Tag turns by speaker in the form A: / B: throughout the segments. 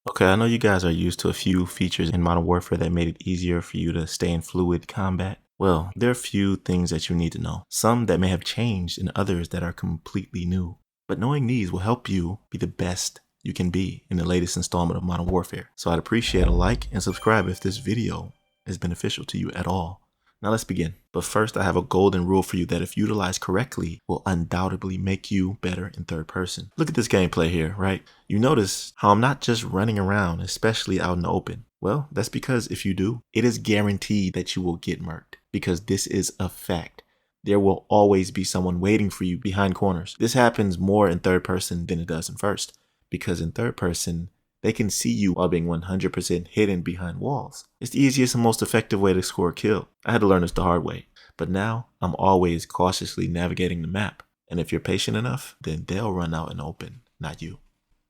A: Okay, I know you guys are used to a few features in Modern Warfare that made it easier for you to stay in fluid combat. Well, there are a few things that you need to know. Some that may have changed and others that are completely new. But knowing these will help you be the best you can be in the latest installment of Modern Warfare. So I'd appreciate a like and subscribe if this video is beneficial to you at all. Now let's begin. But first, I have a golden rule for you that if utilized correctly will undoubtedly make you better in third person. Look at this gameplay here, right? You notice how I'm not just running around, especially out in the open. Well, that's because if you do, it is guaranteed that you will get murked, because this is a fact. There will always be someone waiting for you behind corners. This happens more in third person than it does in first, because in third person, they can see you while being 100% hidden behind walls. It's the easiest and most effective way to score a kill. I had to learn this the hard way, but now I'm always cautiously navigating the map. And if you're patient enough, then they'll run out in the open, not you.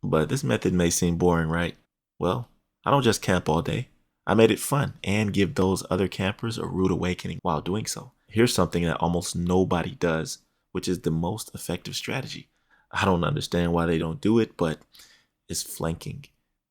A: But this method may seem boring, right? Well, I don't just camp all day. I made it fun and give those other campers a rude awakening while doing so. Here's something that almost nobody does, which is the most effective strategy. I don't understand why they don't do it, but it's flanking.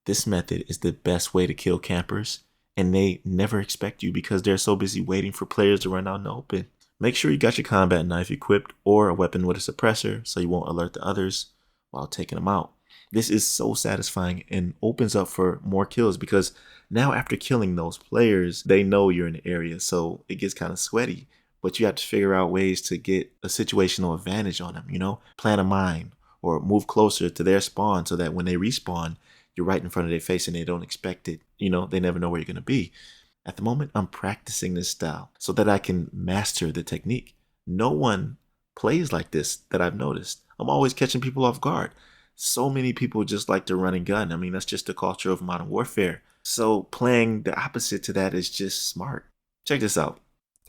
A: This method is the best way to kill campers, and they never expect you because they're so busy waiting for players to run out in the open. Make sure you got your combat knife equipped or a weapon with a suppressor so you won't alert the others while taking them out. This is so satisfying and opens up for more kills because now after killing those players, they know you're in the area, so it gets kind of sweaty. But you have to figure out ways to get a situational advantage on them, plan a mine or move closer to their spawn so that when they respawn, you're right in front of their face and they don't expect it. They never know where you're going to be. At the moment, I'm practicing this style so that I can master the technique. No one plays like this that I've noticed. I'm always catching people off guard. So many people just like to run and gun. I mean, that's just the culture of Modern Warfare. So playing the opposite to that is just smart. Check this out.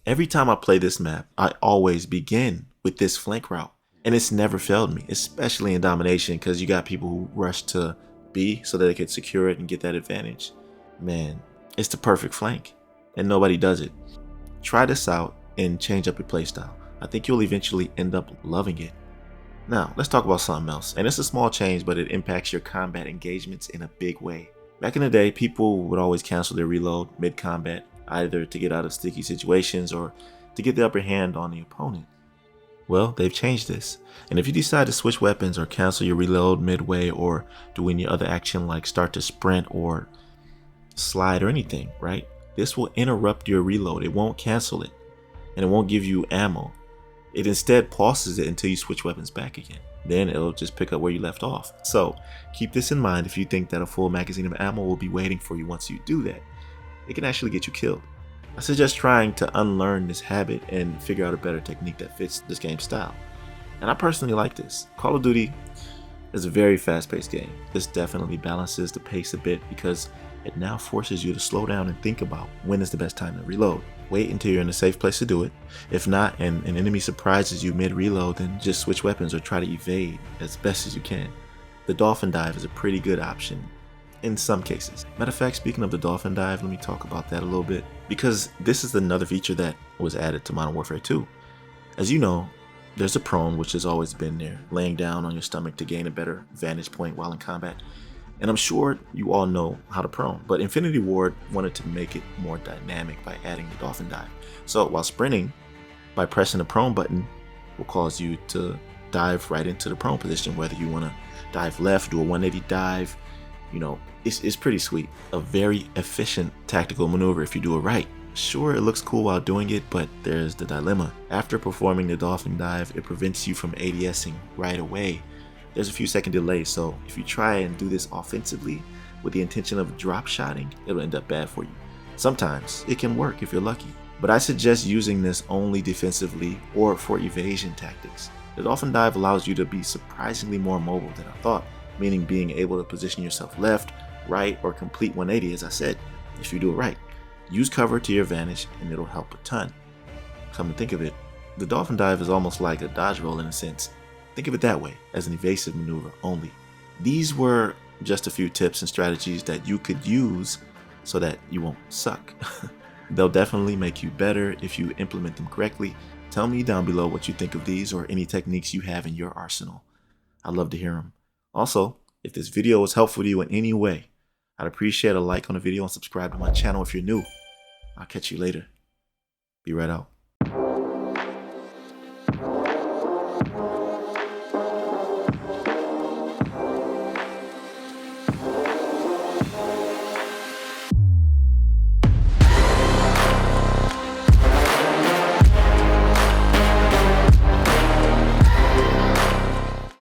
A: Every time I play this map, I always begin with this flank route. And it's never failed me, especially in domination, because you got people who rush to B so that they could secure it and get that advantage. Man, it's the perfect flank, and nobody does it. Try this out and change up your playstyle. I think you'll eventually end up loving it. Now, let's talk about something else, and it's a small change, but it impacts your combat engagements in a big way. Back in the day, people would always cancel their reload mid-combat, either to get out of sticky situations or to get the upper hand on the opponent. Well, they've changed this, and if you decide to switch weapons or cancel your reload midway or do any other action like start to sprint or slide or anything, right? This will interrupt your reload. It won't cancel it, and it won't give you ammo. It instead pauses it until you switch weapons back again. Then it'll just pick up where you left off. So keep this in mind if you think that a full magazine of ammo will be waiting for you once you do that. It can actually get you killed. I suggest trying to unlearn this habit and figure out a better technique that fits this game's style. And I personally like this. Call of Duty is a very fast-paced game. This definitely balances the pace a bit because it now forces you to slow down and think about when is the best time to reload. Wait until you're in a safe place to do it. If not, and an enemy surprises you mid-reload, then just switch weapons or try to evade as best as you can. The dolphin dive is a pretty good option in some cases. Matter of fact, speaking of the dolphin dive, let me talk about that a little bit, because this is another feature that was added to Modern Warfare 2. As you know, there's a prone, which has always been there, laying down on your stomach to gain a better vantage point while in combat. And I'm sure you all know how to prone, but Infinity Ward wanted to make it more dynamic by adding the dolphin dive. So while sprinting, by pressing the prone button will cause you to dive right into the prone position, whether you want to dive left, do a 180 dive, it's pretty sweet. A very efficient tactical maneuver if you do it right. Sure, it looks cool while doing it, but there's the dilemma. After performing the dolphin dive, it prevents you from ADSing right away. There's a few second delay, so if you try and do this offensively with the intention of drop shotting, it'll end up bad for you. Sometimes it can work if you're lucky, but I suggest using this only defensively or for evasion tactics. The dolphin dive allows you to be surprisingly more mobile than I thought, meaning being able to position yourself left, right, or complete 180 as I said, if you do it right. Use cover to your advantage and it'll help a ton. Come to think of it, the dolphin dive is almost like a dodge roll in a sense. Think of it that way, as an evasive maneuver only. These were just a few tips and strategies that you could use so that you won't suck. They'll definitely make you better if you implement them correctly. Tell me down below what you think of these or any techniques you have in your arsenal. I'd love to hear them. Also, if this video was helpful to you in any way, I'd appreciate a like on the video and subscribe to my channel if you're new. I'll catch you later. Be right out.